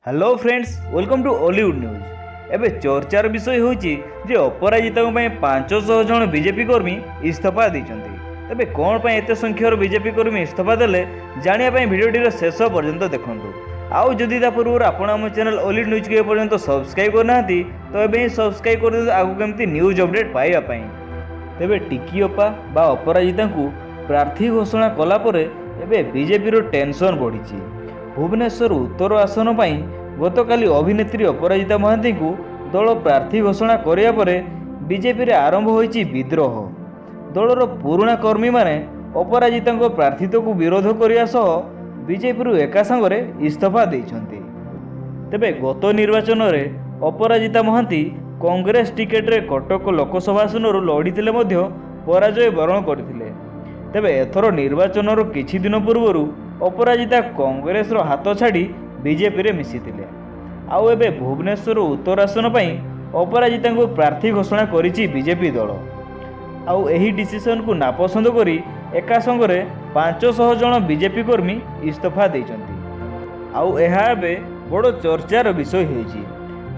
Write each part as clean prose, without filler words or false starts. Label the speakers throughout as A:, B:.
A: Hello friends, welcome to Hollywood news. एबे चर्चार विषय होची जे अपराजिता 500 जन बीजेपी कर्मी इस्तीफा देइछन्ती। तबे कोन पय एते संख्यार बीजेपी कर्मी इस्तीफा देले जानिया पय भिडियोटीर शेष पर्यंत देखंतु। आउ जदि ता पूर्व आपण हम चैनल हॉलीवुड न्यूज के पर्यंत सब्सक्राइब करनांती तो एबे सब्सक्राइब कर दे आगु केमती न्यूज अपडेट पाइबा पय। तबे टिकियोपा बा अपराजिता को प्रार्थी घोषणा कला परे एबे बीजेपी रो टेंशन बढ़िछि। भुवनेश्वर उत्तर आसन पर गतकाली अभिनेत्री अपराजिता महांती को दल प्रार्थी घोषणा करिया परे बीजेपी रे आरंभ होइछि विद्रोह। दलर पुराणा कर्मी माने अपराजिता प्रार्थित्व को विरोध करिया सह बीजेपी रु एका संगरे इस्तीफा देइछन्ती। तेबे गत निर्वाचन रे अपराजिता महांती कांग्रेस टिकेट रे कटक लोकसभा आसन लड़ीथिले मध्य पराजय वरण करथिले। तेबे एथर निर्वाचन रो किछि दिन पूर्वरु अपराजिता कांग्रेस रो हाथ छाड़ी बीजेपी रे मिसिथिले। आउ एबे भुवनेश्वर उत्तर आसन पई अपराजिता को प्रार्थी घोषणा करिछि बीजेपी दल। आउ एही डिसीजन को नापसंद करी एका संगरे 500 जन बीजेपी कर्मी इस्तीफा देइछन्ती। आउ एहा एबे बड़ चर्चार विषय होइछि।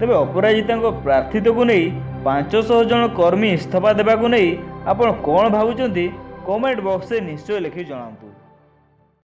A: तेबे अपराजिता प्रार्थित्व को नहीं 500 जन कर्मी इस्तीफा देबा को नहीं आपण कोन भाबुचंती कमेंट बॉक्स में निश्चय लिखि जणांतु।